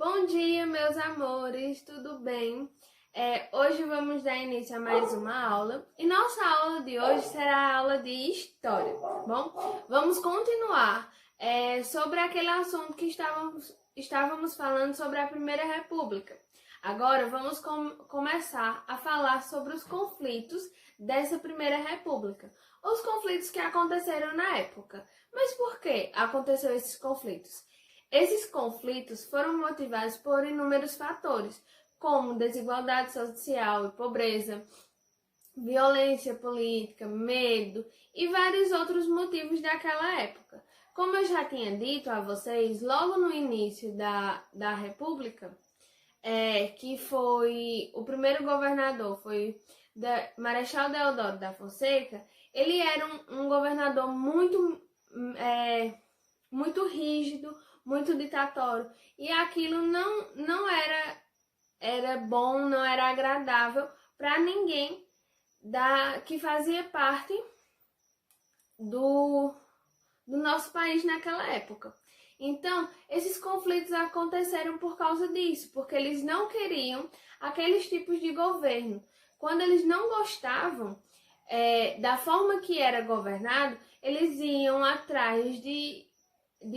Bom dia, meus amores, tudo bem? Hoje vamos dar início a mais uma aula e nossa aula de hoje será a aula de História, tá bom? Vamos continuar sobre aquele assunto que estávamos falando sobre a Primeira República. Agora vamos começar a falar sobre os conflitos dessa Primeira República, os conflitos que aconteceram na época. Mas por que aconteceram esses conflitos? Esses conflitos foram motivados por inúmeros fatores, como desigualdade social e pobreza, violência política, medo e vários outros motivos daquela época. Como eu já tinha dito a vocês, logo no início da República, que foi o primeiro governador, foi Marechal Deodoro da Fonseca, ele era um governador muito rígido, muito ditatório, e aquilo não era bom, não era agradável para ninguém que fazia parte do nosso país naquela época. Então, esses conflitos aconteceram por causa disso, porque eles não queriam aqueles tipos de governo. Quando eles não gostavam da forma que era governado, eles iam atrás de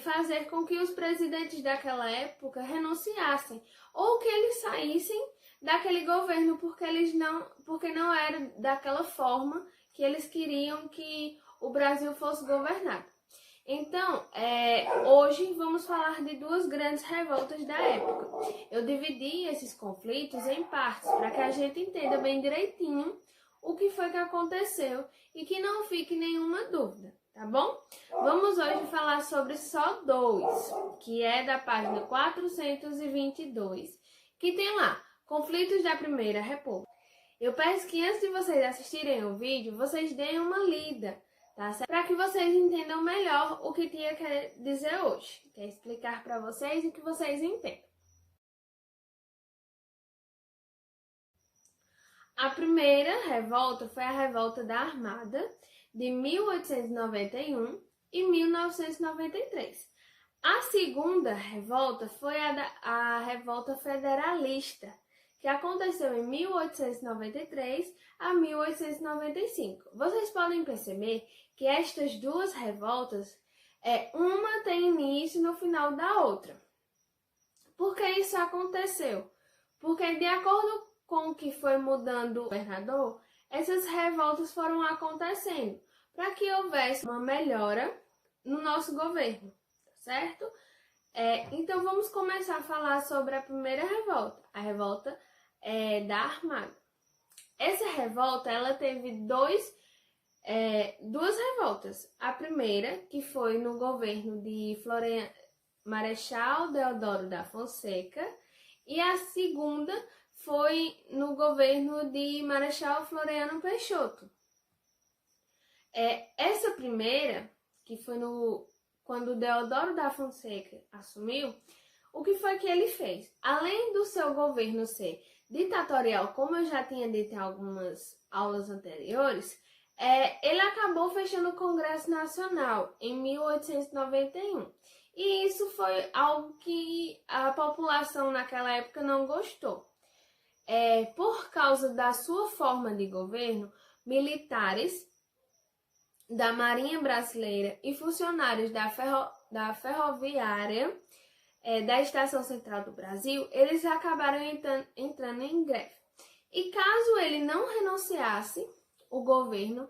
fazer com que os presidentes daquela época renunciassem ou que eles saíssem daquele governo porque não era daquela forma que eles queriam que o Brasil fosse governado. Então, hoje vamos falar de duas grandes revoltas da época. Eu dividi esses conflitos em partes para que a gente entenda bem direitinho o que foi que aconteceu e que não fique nenhuma dúvida. Tá bom? Vamos hoje falar sobre só dois, que é da página 422, que tem lá, Conflitos da Primeira República. Eu peço que antes de vocês assistirem o vídeo, vocês deem uma lida, tá certo? Para que vocês entendam melhor o que tinha que dizer hoje. Quer explicar para vocês e que vocês entendam. A primeira revolta foi a Revolta da Armada, de 1891 e 1993. A segunda revolta foi a Revolta Federalista, que aconteceu em 1893 a 1895. Vocês podem perceber que estas duas revoltas, uma tem início no final da outra. Por que isso aconteceu? Porque de acordo com o que foi mudando o governador, essas revoltas foram acontecendo para que houvesse uma melhora no nosso governo, certo? Então vamos começar a falar sobre a primeira revolta, a revolta da Armada. Essa revolta ela teve duas revoltas. A primeira, que foi no governo de Marechal Deodoro da Fonseca, e a segunda foi no governo de Marechal Floriano Peixoto. Essa primeira, que foi quando Deodoro da Fonseca assumiu, o que foi que ele fez? Além do seu governo ser ditatorial, como eu já tinha dito em algumas aulas anteriores, ele acabou fechando o Congresso Nacional em 1891. E isso foi algo que a população naquela época não gostou. Por causa da sua forma de governo, militares da Marinha Brasileira e funcionários da Ferroviária da Estação Central do Brasil, eles acabaram entrando em greve. E caso ele não renunciasse, o governo,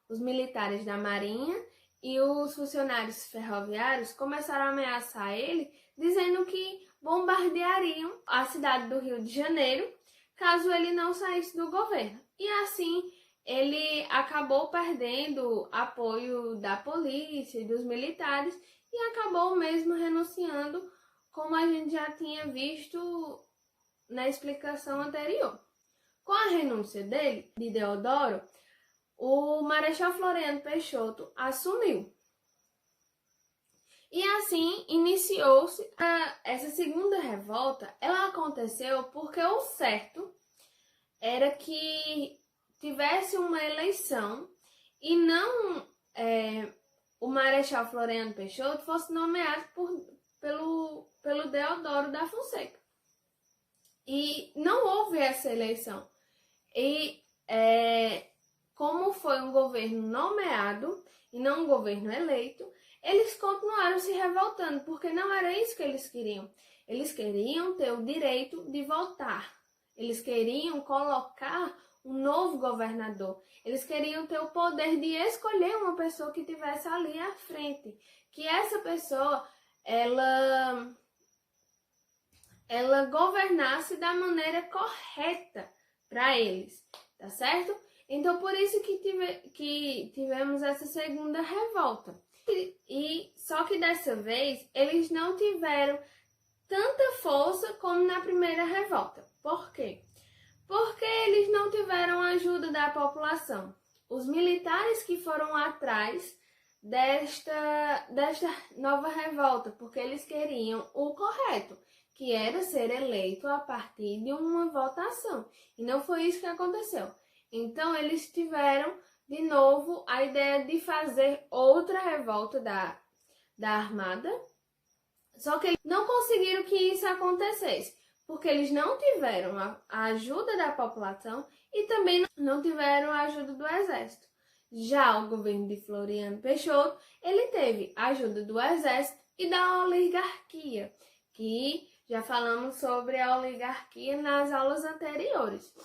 os militares da Marinha e os funcionários ferroviários começaram a ameaçar ele, dizendo que bombardeariam a cidade do Rio de Janeiro caso ele não saísse do governo. E assim ele acabou perdendo apoio da polícia e dos militares e acabou mesmo renunciando, como a gente já tinha visto na explicação anterior. Com a renúncia dele, de Deodoro, o Marechal Floriano Peixoto assumiu. E assim iniciou-se essa segunda revolta. Ela aconteceu porque o certo era que tivesse uma eleição e não o Marechal Floriano Peixoto fosse nomeado pelo Deodoro da Fonseca. E não houve essa eleição. E como foi um governo nomeado e não um governo eleito, eles continuaram se revoltando, porque não era isso que eles queriam. Eles queriam ter o direito de votar. Eles queriam colocar um novo governador. Eles queriam ter o poder de escolher uma pessoa que estivesse ali à frente. Que essa pessoa, ela governasse da maneira correta para eles, tá certo? Então, por isso que tivemos essa segunda revolta. E só que dessa vez, eles não tiveram tanta força como na primeira revolta. Por quê? Porque eles não tiveram a ajuda da população. Os militares que foram atrás desta nova revolta, porque eles queriam o correto, que era ser eleito a partir de uma votação. E não foi isso que aconteceu. Então, eles tiveram, de novo, a ideia de fazer outra revolta da Armada. Só que eles não conseguiram que isso acontecesse, porque eles não tiveram a ajuda da população e também não tiveram a ajuda do Exército. Já o governo de Floriano Peixoto, ele teve a ajuda do Exército e da oligarquia, que já falamos sobre a oligarquia nas aulas anteriores,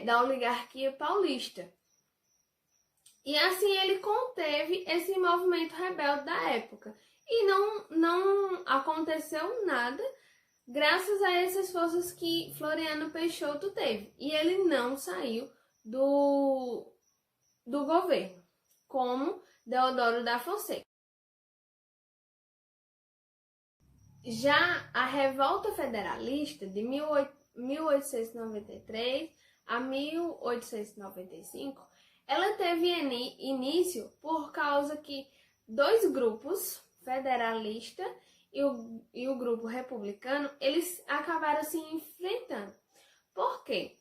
da oligarquia paulista. E assim ele conteve esse movimento rebelde da época. E não aconteceu nada graças a essas forças que Floriano Peixoto teve. E ele não saiu do governo, como Deodoro da Fonseca. Já a Revolta Federalista de 1893 a 1895, ela teve início por causa que dois grupos, federalista e o grupo republicano, eles acabaram se enfrentando. Por quê?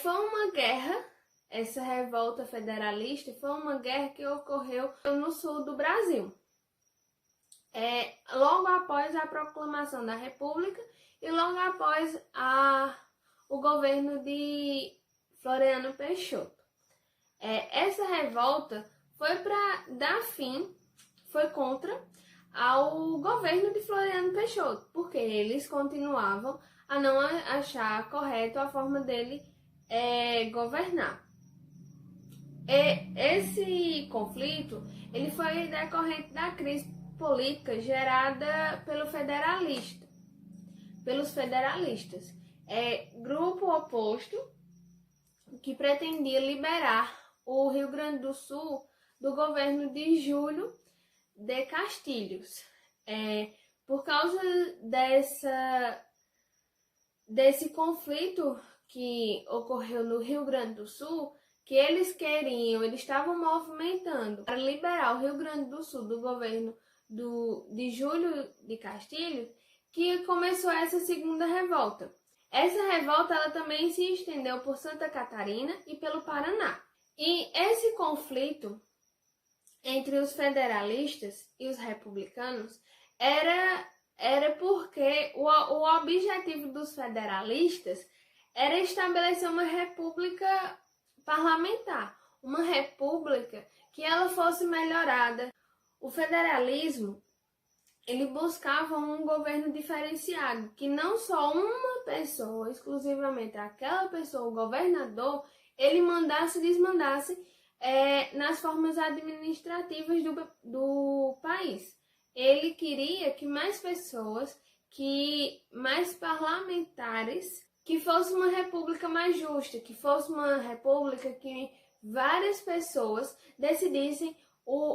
Foi uma guerra, essa revolta federalista foi uma guerra que ocorreu no sul do Brasil. Logo após a proclamação da República e logo após o governo de Floriano Peixoto. Essa revolta foi para dar fim, foi contra ao governo de Floriano Peixoto, porque eles continuavam a não achar correto a forma dele governar. Esse conflito ele foi decorrente da crise política gerada pelos federalistas. Grupo oposto que pretendia liberar o Rio Grande do Sul do governo de Júlio de Castilhos. Por causa desse conflito que ocorreu no Rio Grande do Sul, que eles estavam movimentando para liberar o Rio Grande do Sul do governo de Júlio de Castilhos, que começou essa segunda revolta. Essa revolta ela também se estendeu por Santa Catarina e pelo Paraná. E esse conflito entre os federalistas e os republicanos era porque o objetivo dos federalistas era estabelecer uma república parlamentar, uma república que ela fosse melhorada. O federalismo, ele buscava um governo diferenciado, que não só uma pessoa, exclusivamente aquela pessoa, o governador, ele mandasse e desmandasse nas formas administrativas do país. Ele queria que mais pessoas, mais parlamentares, que fosse uma república mais justa, que fosse uma república que várias pessoas decidissem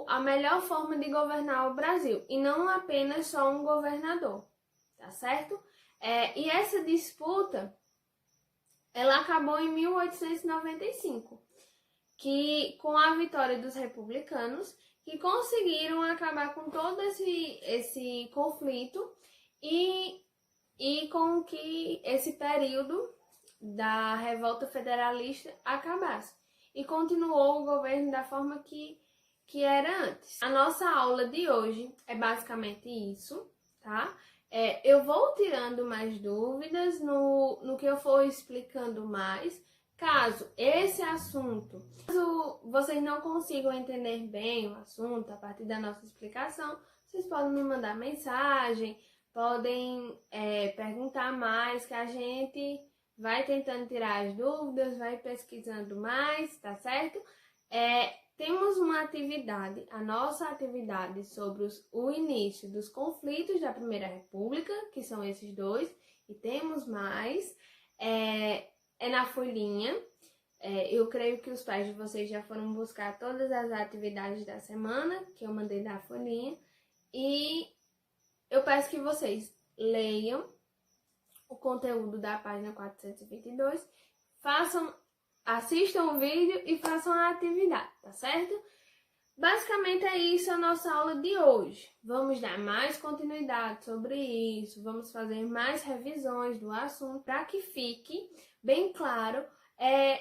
a melhor forma de governar o Brasil, e não apenas só um governador, tá certo? E essa disputa, ela acabou em 1895, com a vitória dos republicanos, que conseguiram acabar com todo esse conflito e com que esse período da revolta federalista acabasse. E continuou o governo da forma que era antes. A nossa aula de hoje é basicamente isso. tá? Eu vou tirando mais dúvidas no que eu for explicando mais. Caso esse assunto, caso vocês não consigam entender bem o assunto a partir da nossa explicação, vocês podem me mandar mensagem, podem perguntar mais, que a gente vai tentando tirar as dúvidas, vai pesquisando mais, tá certo? Temos uma atividade, a nossa atividade sobre o início dos conflitos da Primeira República, que são esses dois, e temos mais, é na folhinha. Eu creio que os pais de vocês já foram buscar todas as atividades da semana, que eu mandei da folhinha, e eu peço que vocês leiam o conteúdo da página 422, assistam o vídeo e façam a atividade, tá certo? Basicamente é isso a nossa aula de hoje. Vamos dar mais continuidade sobre isso, vamos fazer mais revisões do assunto para que fique bem claro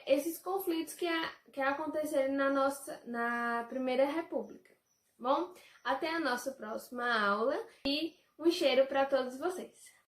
esses conflitos que aconteceram na Primeira República. Bom, até a nossa próxima aula e um cheiro para todos vocês.